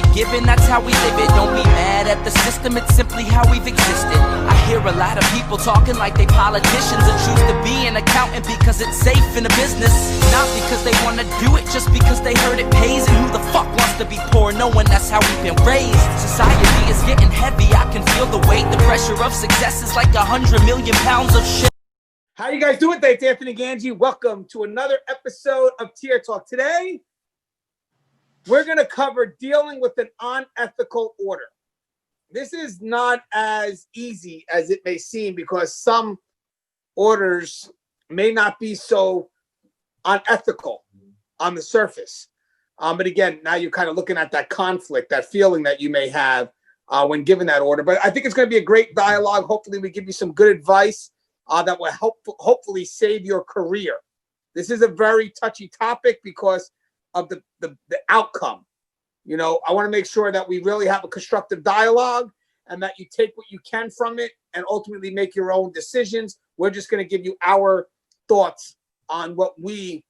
you're given, that's how we live it. Don't be mad at the system, it's simply how we've existed. I hear a lot of people talking like they politicians and choose to be an accountant because it's safe in a business. Not because they want to do it, just because they heard it pays. And who the fuck wants to be poor knowing that's how we've been raised? Society is getting heavy, I can feel the weight. The pressure of success is like 100 million pounds of shit. How you guys doing today? It's Anthony Gangi. Welcome to another episode of Tier Talk. Today, we're going to cover dealing with an unethical order. This is not as easy as it may seem because some orders may not be so unethical on the surface. But again, now you're kind of looking at that conflict, that feeling that you may have when given that order. But I think it's going to be a great dialogue. Hopefully, we give you some good advice that will hopefully save your career. This is a very touchy topic because of the outcome. You know, I want to make sure that we really have a constructive dialogue and that you take what you can from it and ultimately make your own decisions. We're just going to give you our thoughts on what we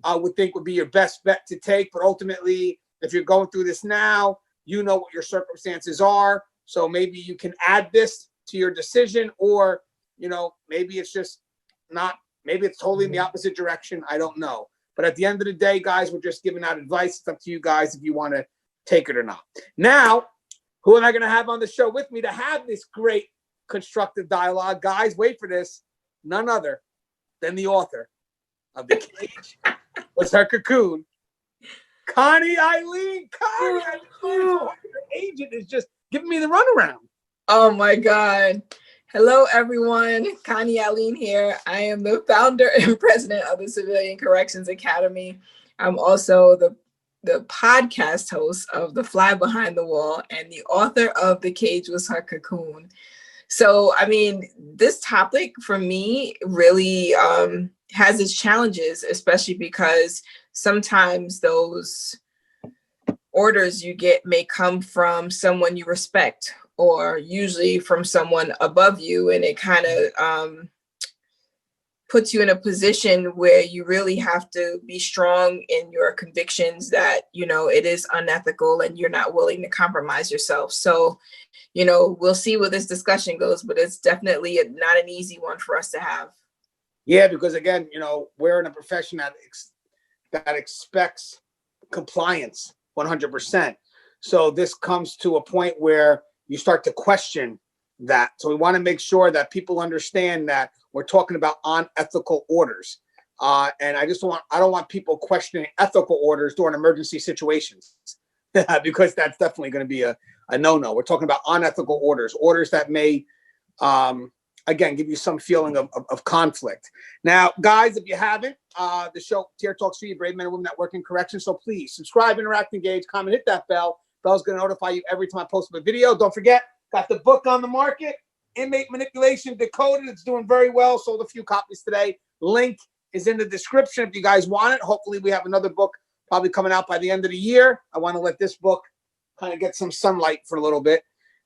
would think would be your best bet to take. But ultimately, if you're going through this now, you know what your circumstances are. So maybe you can add this to your decision, or you know, maybe it's just not, maybe it's totally in the opposite direction. I don't know. But at the end of the day, guys, we're just giving out advice. It's up to you guys if you want to take it or not. Now, who am I going to have on the show with me to have this great constructive dialogue? Guys, wait for this. None other than the author of The Cage Was Her Cocoon, Connie Alleyne. Connie, your agent is just giving me the runaround. Oh my God. Hello, everyone. Connie Alleyne here. I am the founder and president of the Civilian Corrections Academy. I'm also the podcast host of The Fly Behind the Wall and the author of The Cage Was Her Cocoon. So, I mean, this topic for me really has its challenges, especially because sometimes those orders you get may come from someone you respect, or usually from someone above you, and it kind of puts you in a position where you really have to be strong in your convictions that, you know, it is unethical and you're not willing to compromise yourself. So, you know, we'll see where this discussion goes, but it's definitely not an easy one for us to have. Yeah, because again, you know, we're in a profession that expects compliance 100%. So this comes to a point where you start to question that. So we want to make sure that people understand that we're talking about unethical orders. And I don't want people questioning ethical orders during emergency situations because that's definitely going to be a no-no. We're talking about unethical orders that may, again, give you some feeling of conflict. Now, guys, if you haven't, the show Tier Talks for you, brave men and women that work in corrections. So please subscribe, interact, engage, comment, hit that bell. Bell's going to notify you every time I post a video. Don't forget, got the book on the market, Inmate Manipulation Decoded. It's doing very well. Sold a few copies today. Link is in the description if you guys want it. Hopefully we have another book probably coming out by the end of the year. I want to let this book kind of get some sunlight for a little bit.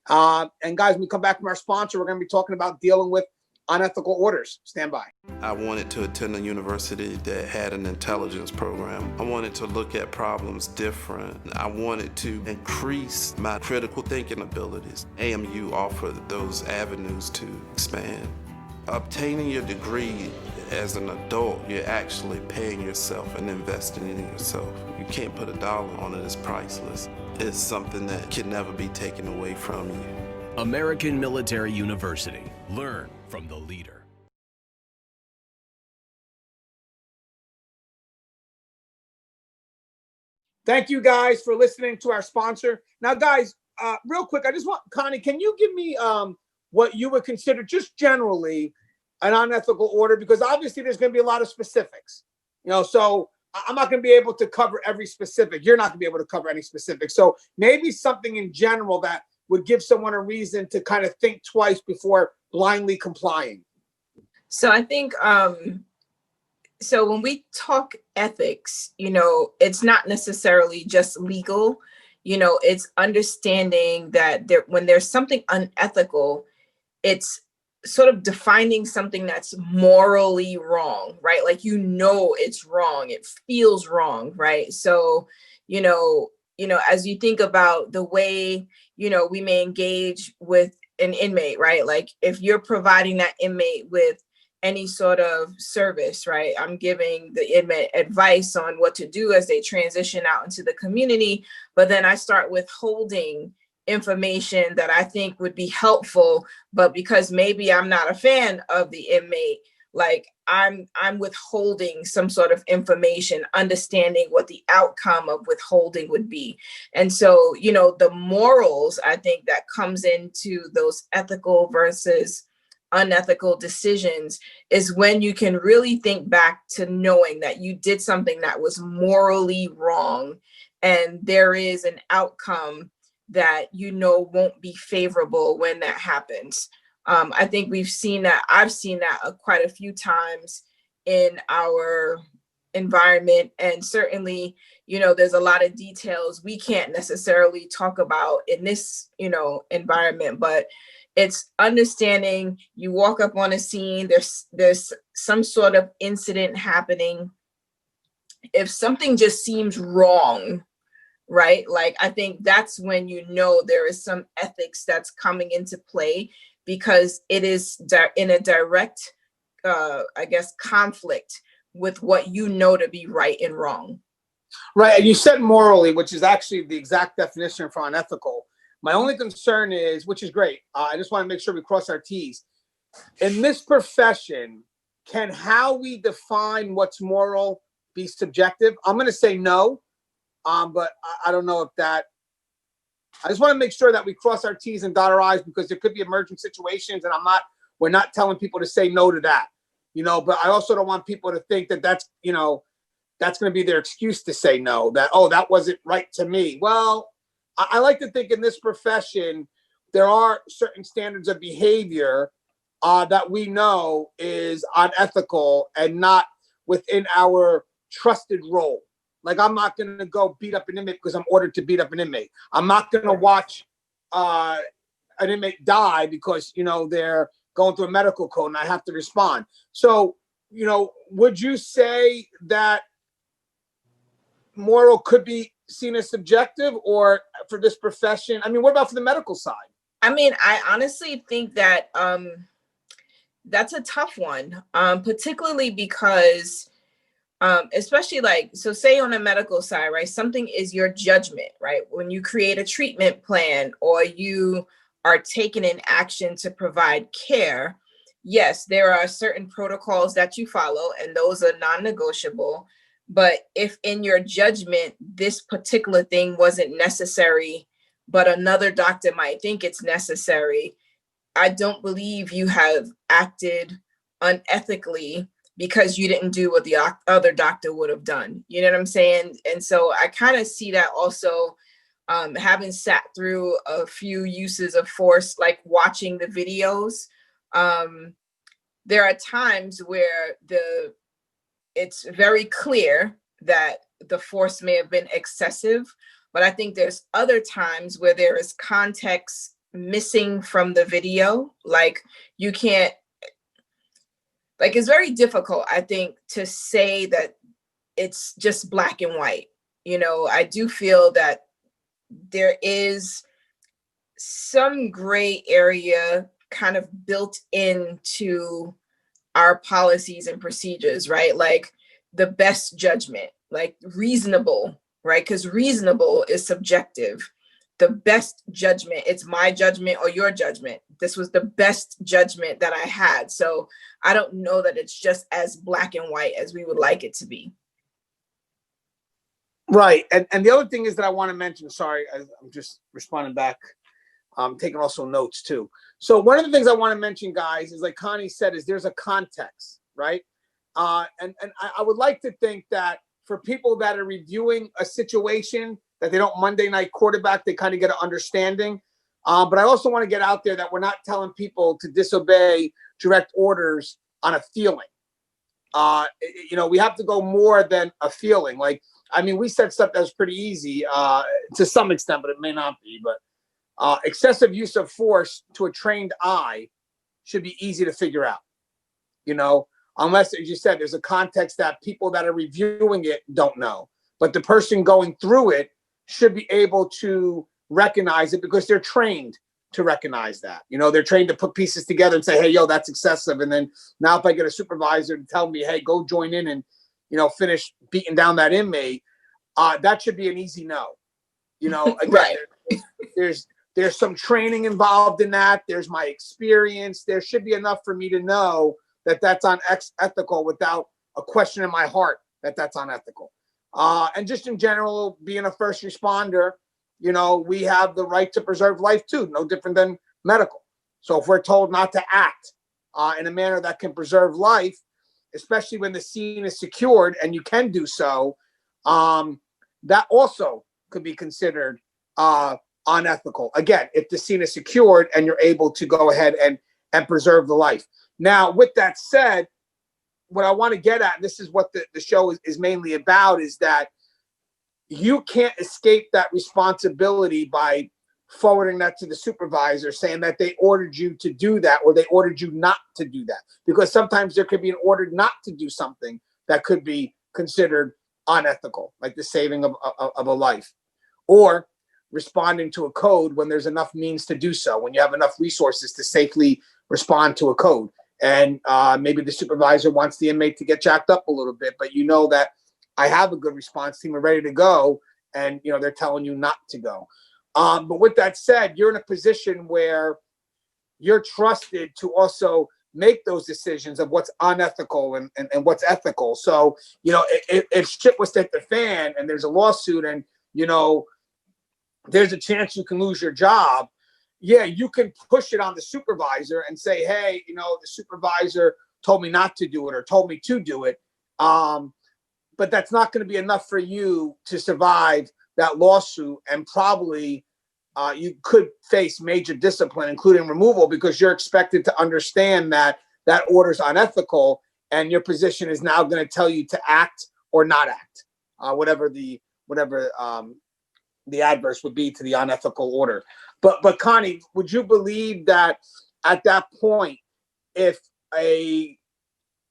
And guys, when we come back from our sponsor, we're going to be talking about dealing with unethical orders. Stand by. I wanted to attend a university that had an intelligence program. I wanted to look at problems different. I wanted to increase my critical thinking abilities. AMU offered those avenues to expand. Obtaining your degree as an adult, you're actually paying yourself and investing in yourself. You can't put a dollar on it. It's priceless. It's something that can never be taken away from you. American Military University. Learn from the leader. Thank you guys for listening to our sponsor. Now, guys, real quick, I just want, Connie, can you give me what you would consider just generally an unethical order? Because obviously there's going to be a lot of specifics, you know, so I'm not going to be able to cover every specific. You're not going to be able to cover any specific. So maybe something in general that would give someone a reason to kind of think twice before blindly complying. So I think, so when we talk ethics, you know, it's not necessarily just legal, you know, it's understanding that when there's something unethical, it's sort of defining something that's morally wrong, right? Like, you know, it's wrong. It feels wrong, right? So, you know, as you think about the way, we may engage with an inmate, right? Like if you're providing that inmate with any sort of service, right? I'm giving the inmate advice on what to do as they transition out into the community, but then I start withholding information that I think would be helpful, but because maybe I'm not a fan of the inmate, like I'm withholding some sort of information, understanding what the outcome of withholding would be. And so, the morals, I think, that comes into those ethical versus unethical decisions is when you can really think back to knowing that you did something that was morally wrong, and there is an outcome that won't be favorable when that happens. I think I've seen that quite a few times in our environment, and certainly, there's a lot of details we can't necessarily talk about in this, environment, but it's understanding you walk up on a scene, there's some sort of incident happening. If something just seems wrong, right? Like, I think that's when there is some ethics that's coming into play, because it is in a direct, conflict with what to be right and wrong. Right, and you said morally, which is actually the exact definition for unethical. My only concern is, which is great, I just want to make sure we cross our T's. In this profession, can how we define what's moral be subjective? I'm going to say no, but I don't know if that. I just want to make sure that we cross our T's and dot our I's, because there could be emergent situations, and we're not telling people to say no to that, but I also don't want people to think that that's going to be their excuse to say no, that, oh, that wasn't right to me. Well, I like to think in this profession, there are certain standards of behavior that we know is unethical and not within our trusted role. Like, I'm not going to go beat up an inmate because I'm ordered to beat up an inmate. I'm not going to watch an inmate die because, they're going through a medical code and I have to respond. So, would you say that moral could be seen as subjective, or for this profession? I mean, what about for the medical side? I mean, I honestly think that that's a tough one, particularly because especially so say on the medical side, right? Something is your judgment, right? When you create a treatment plan or you are taking an action to provide care, yes, there are certain protocols that you follow, and those are non-negotiable. But if in your judgment, this particular thing wasn't necessary, but another doctor might think it's necessary, I don't believe you have acted unethically because you didn't do what the other doctor would have done. You know what I'm saying? And so I kind of see that also, having sat through a few uses of force, like watching the videos. There are times where it's very clear that the force may have been excessive, but I think there's other times where there is context missing from the video. Like, you can't, it's very difficult, I think, to say that it's just black and white. I do feel that there is some gray area kind of built into our policies and procedures, right? Like the best judgment, like reasonable, right? Because reasonable is subjective. The best judgment, it's my judgment or your judgment. This was the best judgment that I had. So I don't know that it's just as black and white as we would like it to be. Right. And the other thing is that I want to mention, sorry, I'm just responding back. I'm taking also notes too. So one of the things I want to mention, guys, is like Connie said, is there's a context, right? And I would like to think that for people that are reviewing a situation, that they don't Monday night quarterback, they kind of get an understanding. But I also want to get out there that we're not telling people to disobey direct orders on a feeling. We have to go more than a feeling. Like, I mean, we said stuff that was pretty easy to some extent, but it may not be. But excessive use of force to a trained eye should be easy to figure out, unless, as you said, there's a context that people that are reviewing it don't know. But the person going through it should be able to recognize it because they're trained to recognize that. They're trained to put pieces together and say, hey, yo, that's excessive. And then now if I get a supervisor to tell me, hey, go join in and, finish beating down that inmate, that should be an easy no. Again, Right. there's some training involved in that. There's my experience. There should be enough for me to know that that's unethical without a question in my heart that that's unethical. And just in general, being a first responder, we have the right to preserve life too, no different than medical. So if we're told not to act in a manner that can preserve life, especially when the scene is secured and you can do so, that also could be considered unethical. Again, if the scene is secured and you're able to go ahead and preserve the life. Now, with that said, what I want to get at, and this is what the show is mainly about, is that you can't escape that responsibility by forwarding that to the supervisor, saying that they ordered you to do that or they ordered you not to do that. Because sometimes there could be an order not to do something that could be considered unethical, like the saving of a life, or responding to a code when there's enough means to do so, when you have enough resources to safely respond to a code. And maybe the supervisor wants the inmate to get jacked up a little bit, but that I have a good response team, are ready to go, and they're telling you not to go. But with that said, you're in a position where you're trusted to also make those decisions of what's unethical and what's ethical. So, if shit was to hit the fan and there's a lawsuit and, there's a chance you can lose your job, yeah, you can push it on the supervisor and say, hey, the supervisor told me not to do it or told me to do it. But that's not going to be enough for you to survive that lawsuit. And probably you could face major discipline, including removal, because you're expected to understand that that order is unethical. And your position is now going to tell you to act or not act, whatever the adverse would be to the unethical order. But Connie, would you believe that at that point, if a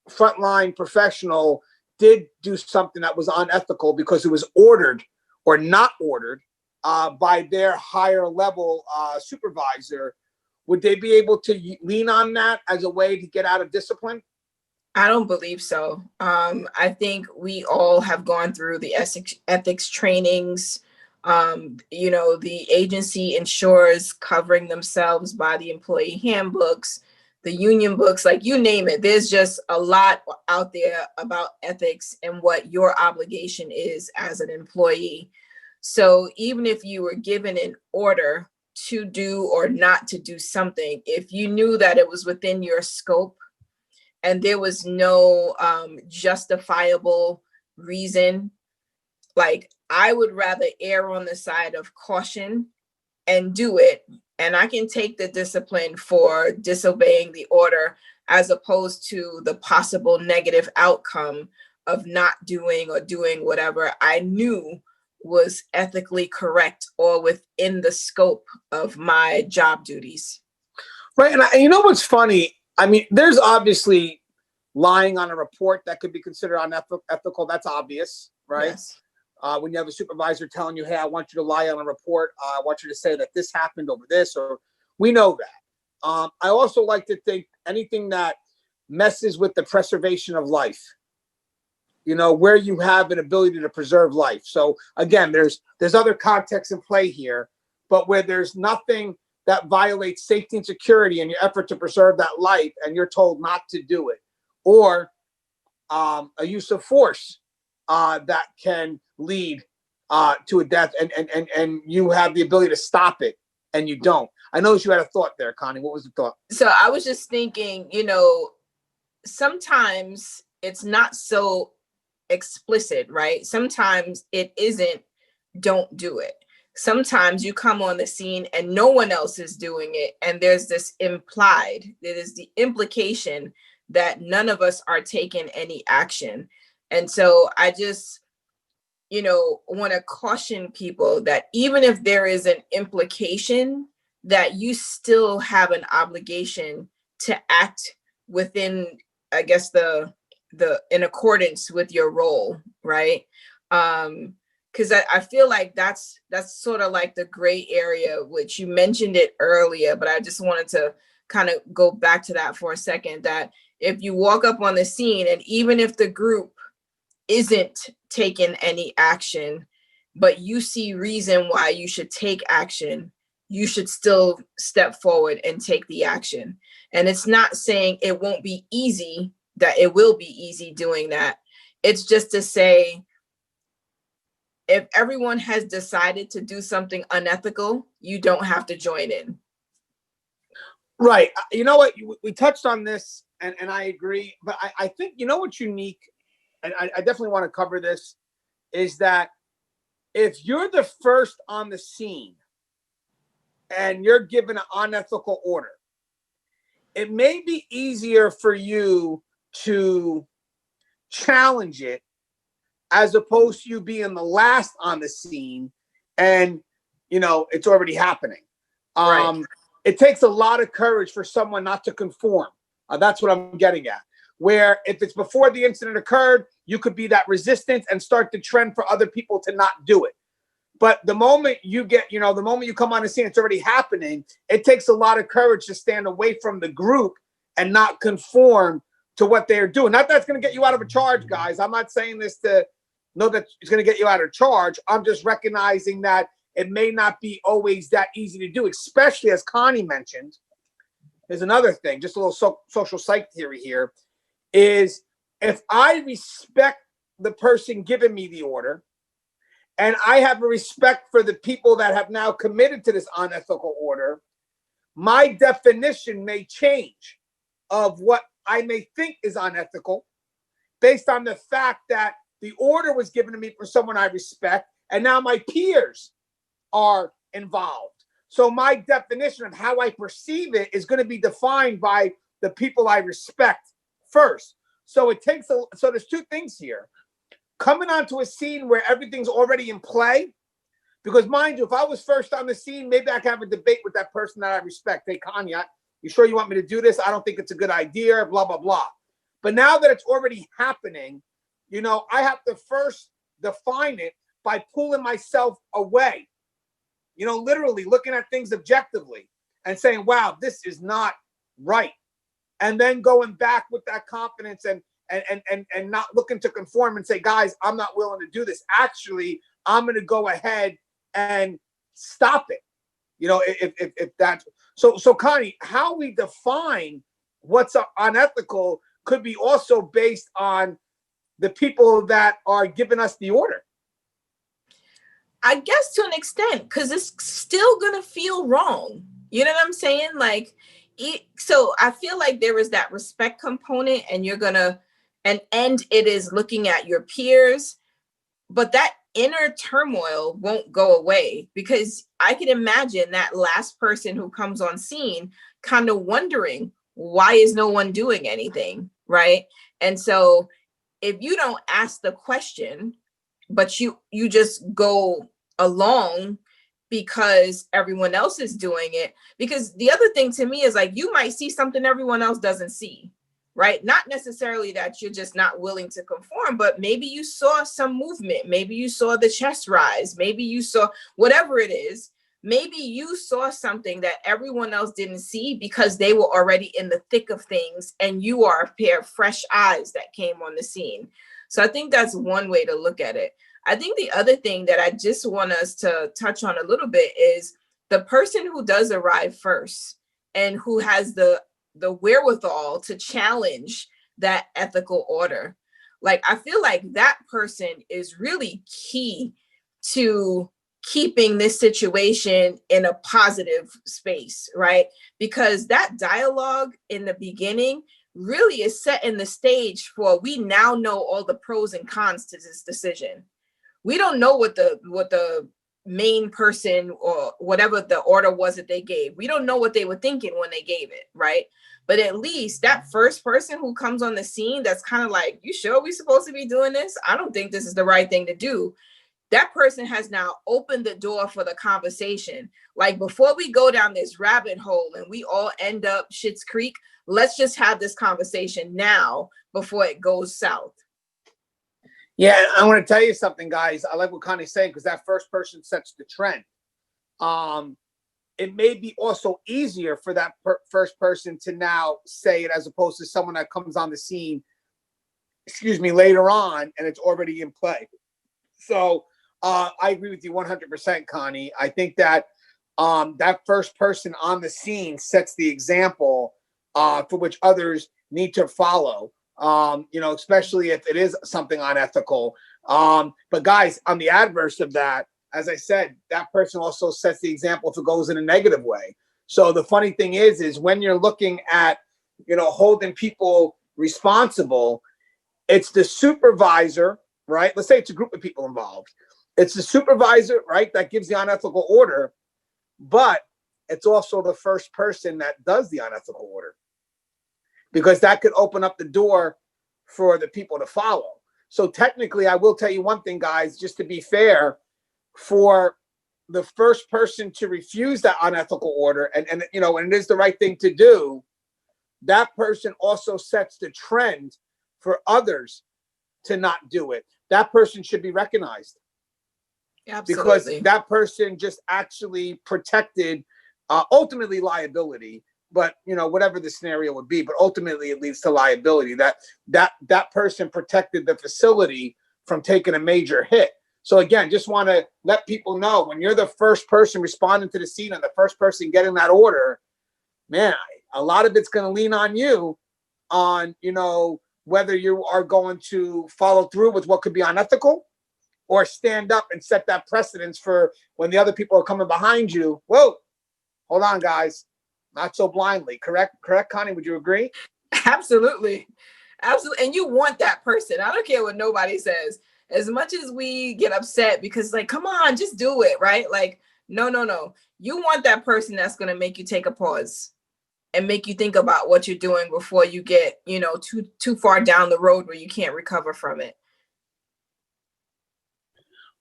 frontline professional did do something that was unethical because it was ordered or not ordered by their higher level supervisor, would they be able to lean on that as a way to get out of discipline? I don't believe so. I think we all have gone through the ethics trainings. The agency ensures covering themselves by the employee handbooks, the union books, like you name it. There's just a lot out there about ethics and what your obligation is as an employee. So even if you were given an order to do or not to do something, if you knew that it was within your scope and there was no justifiable reason, like I would rather err on the side of caution and do it. And I can take the discipline for disobeying the order as opposed to the possible negative outcome of not doing or doing whatever I knew was ethically correct or within the scope of my job duties. Right. And you know what's funny? I mean, there's obviously lying on a report that could be considered unethical. That's obvious, right? Yes. When you have a supervisor telling you, hey, I want you to lie on a report. I want you to say that this happened over this, or we know that. I also like to think anything that messes with the preservation of life, where you have an ability to preserve life. So again, there's other context in play here, but where there's nothing that violates safety and security in your effort to preserve that life and you're told not to do it, or a use of force that can lead to a death and you have the ability to stop it and you don't. I noticed you had a thought there, Connie. What was the thought? So I was just thinking, sometimes it's not so explicit, right? Sometimes it isn't, don't do it. Sometimes you come on the scene and no one else is doing it. And there's this implied, there is the implication that none of us are taking any action. And so I just, want to caution people that even if there is an implication, that you still have an obligation to act within, I guess, the in accordance with your role, right? because I feel like that's sort of like the gray area, which you mentioned it earlier, but I just wanted to kind of go back to that for a second, that if you walk up on the scene and even if the group isn't taking any action, but you see reason why you should take action, you should still step forward and take the action. And it's not saying it won't be easy, that it will be easy doing that. It's just to say, if everyone has decided to do something unethical, you don't have to join in. Right. You know what? We touched on this, and I agree. But I think, you know what's unique, and I definitely want to cover this, is that if you're the first on the scene and you're given an unethical order, it may be easier for you to challenge it as opposed to you being the last on the scene and, you know, it's already happening. Right. It takes a lot of courage for someone not to conform. That's what I'm getting at. Where if it's before the incident occurred, you could be that resistance and start the trend for other people to not do it. But the moment you get, you know, the moment you come on the scene, it's already happening. It takes a lot of courage to stand away from the group and not conform to what they're doing. Not that's going to get you out of a charge, guys. I'm not saying this to know that it's going to get you out of charge. I'm just recognizing that it may not be always that easy to do, especially as Connie mentioned. There's another thing, just a little social psych theory here, is if I respect the person giving me the order, and I have a respect for the people that have now committed to this unethical order, my definition may change of what I may think is unethical based on the fact that the order was given to me for someone I respect, and now my peers are involved. So my definition of how I perceive it is going to be defined by the people I respect first. So it takes so there's two things here. Coming onto a scene where everything's already in play, because mind you, if I was first on the scene, maybe I could have a debate with that person that I respect. Hey, Connie, you sure you want me to do this? I don't think it's a good idea, blah, blah, blah. But now that it's already happening, you know, I have to first define it by pulling myself away, you know, literally looking at things objectively and saying, wow, this is not right. And then going back with that confidence and not looking to conform and say, guys, I'm not willing to do this. Actually, I'm going to go ahead and stop it. You know, if that's so Connie, how we define what's unethical could be also based on the people that are giving us the order. I guess to an extent, because it's still going to feel wrong. You know what I'm saying? Like, so I feel like there is that respect component, and you're going to, and it is looking at your peers, but that inner turmoil won't go away, because I can imagine that last person who comes on scene kind of wondering, why is no one doing anything, right? And so if you don't ask the question, but you just go along because everyone else is doing it, because the other thing to me is like, you might see something everyone else doesn't see, right? Not necessarily that you're just not willing to conform, but maybe you saw some movement. Maybe you saw the chest rise. Maybe you saw whatever it is. Maybe you saw something that everyone else didn't see because they were already in the thick of things, and you are a pair of fresh eyes that came on the scene. So I think that's one way to look at it. I think the other thing that I just want us to touch on a little bit is the person who does arrive first and who has the wherewithal to challenge that ethical order. Like, I feel like that person is really key to keeping this situation in a positive space, right? Because that dialogue in the beginning really is setting the stage for, we now know all the pros and cons to this decision. We don't know what the main person or whatever the order was that they gave. We don't know what they were thinking when they gave it, right? But at least that first person who comes on the scene that's kind of like, you sure we're supposed to be doing this? I don't think this is the right thing to do. That person has now opened the door for the conversation. Like, before we go down this rabbit hole and we all end up Schitt's Creek, let's just have this conversation now before it goes south. Yeah, I want to tell you something, guys. I like what Connie's saying because that first person sets the trend. It may be also easier for that first person to now say it as opposed to someone that comes on the scene, later on, and it's already in play. So I agree with you 100%, Connie. I think that that first person on the scene sets the example for which others need to follow. Especially if it is something unethical. But guys, on the adverse of that, as I said, that person also sets the example if it goes in a negative way. So the funny thing is when you're looking at, holding people responsible, it's the supervisor, right? Let's say it's a group of people involved. It's the supervisor, right, that gives the unethical order, but it's also the first person that does the unethical order, because that could open up the door for the people to follow. So technically, I will tell you one thing, guys, just to be fair, for the first person to refuse that unethical order, and it is the right thing to do, that person also sets the trend for others to not do it. That person should be recognized. Absolutely. Because that person just actually protected ultimately liability, but whatever the scenario would be, but ultimately it leads to liability. That person protected the facility from taking a major hit. So again, just want to let people know, when you're the first person responding to the scene and the first person getting that order, man, a lot of it's going to lean on you on, whether you are going to follow through with what could be unethical or stand up and set that precedence for when the other people are coming behind you. Whoa, hold on, guys. Not so blindly. Correct, Connie? Would you agree? Absolutely. Absolutely. And you want that person. I don't care what nobody says. As much as we get upset because, like, come on, just do it, right? Like, no. You want that person that's going to make you take a pause and make you think about what you're doing before you get, too far down the road where you can't recover from it.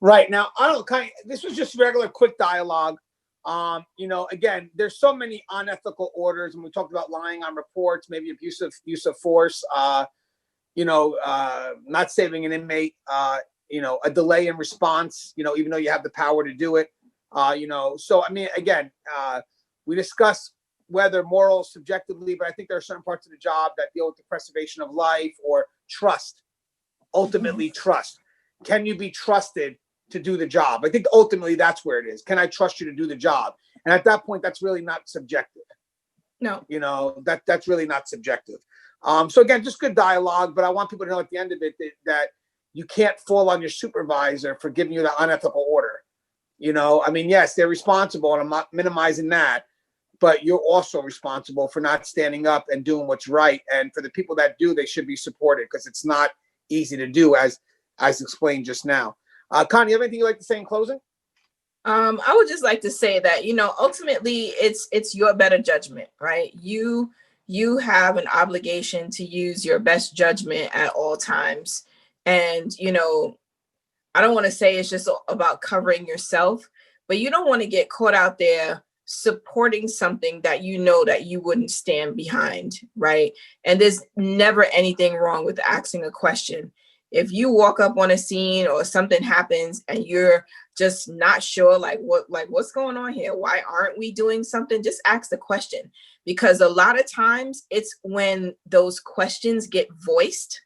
Right. Now, this was just regular quick dialogue. Again, there's so many unethical orders, and we talked about lying on reports, maybe use of force, not saving an inmate, a delay in response, even though you have the power to do it. So, I mean, again, we discuss whether moral subjectively, but I think there are certain parts of the job that deal with the preservation of life or trust, ultimately trust. Can you be trusted to do the job? I think ultimately that's where it is. Can I trust you to do the job? And at that point, that's really not subjective. No. That's really not subjective. So again, just good dialogue, but I want people to know at the end of it that you can't fall on your supervisor for giving you the unethical order. Yes, they're responsible, and I'm not minimizing that, but you're also responsible for not standing up and doing what's right. And for the people that do, they should be supported, because it's not easy to do, as explained just now. Connie, you have anything you'd like to say in closing? I would just like to say that, ultimately it's your better judgment, right? You have an obligation to use your best judgment at all times. And, I don't want to say it's just about covering yourself, but you don't want to get caught out there supporting something that that you wouldn't stand behind, right? And there's never anything wrong with asking a question. If you walk up on a scene or something happens and you're just not sure, what's going on here? Why aren't we doing something? Just ask the question, because a lot of times it's when those questions get voiced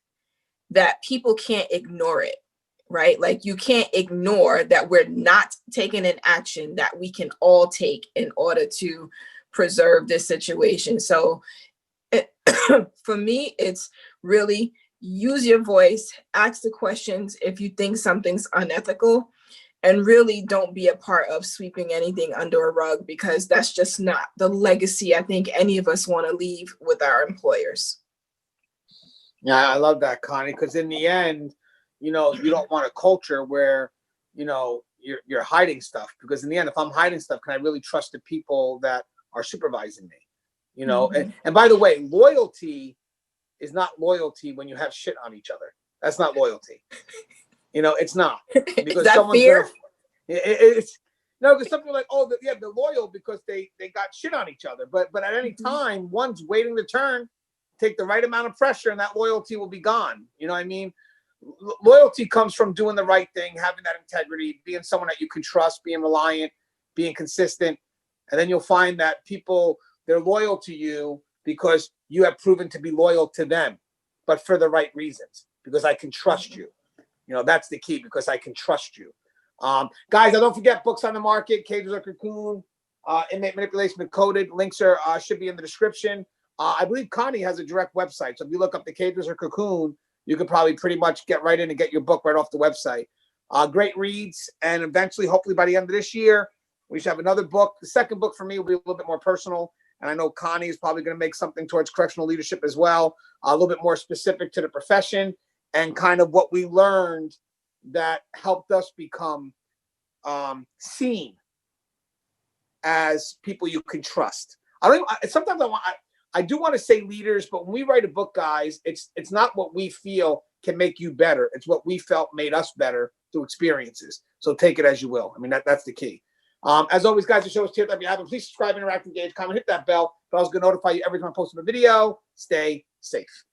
that people can't ignore it, right? Like, you can't ignore that we're not taking an action that we can all take in order to preserve this situation. So for me, it's really use your voice, ask the questions if you think something's unethical, and really don't be a part of sweeping anything under a rug, because that's just not the legacy I think any of us want to leave with our employers. Yeah, I love that, Connie, because in the end, you don't want a culture where, you're hiding stuff, because in the end, if I'm hiding stuff, can I really trust the people that are supervising me? Mm-hmm. And by the way, loyalty is not loyalty when you have shit on each other. That's not loyalty. It's not. Because is that fear? It's no, because some people are like, they're loyal because they got shit on each other. But at any time, one's waiting to turn, take the right amount of pressure, and that loyalty will be gone. You know what I mean? loyalty comes from doing the right thing, having that integrity, being someone that you can trust, being reliant, being consistent. And then you'll find that people, they're loyal to you because you have proven to be loyal to them, but for the right reasons, because I can trust you. You know, that's the key, because I can trust you. Guys, don't forget, books on the market, Cages or Cocoon, Inmate Manipulation Decoded. Links are should be in the description. I believe Connie has a direct website. So if you look up the Cages or Cocoon, you could probably pretty much get right in and get your book right off the website. Great reads. And eventually, hopefully by the end of this year, we should have another book. The second book for me will be a little bit more personal. And I know Connie is probably going to make something towards correctional leadership as well, a little bit more specific to the profession and kind of what we learned that helped us become seen as people you can trust. Sometimes I do want to say leaders, but when we write a book, guys, it's not what we feel can make you better. It's what we felt made us better through experiences. So take it as you will. I mean, that's the key. As always, guys, the show is Tier Type. If you haven't, please subscribe, interact, engage, comment, hit that bell. Bell's going to notify you every time I post a video. Stay safe.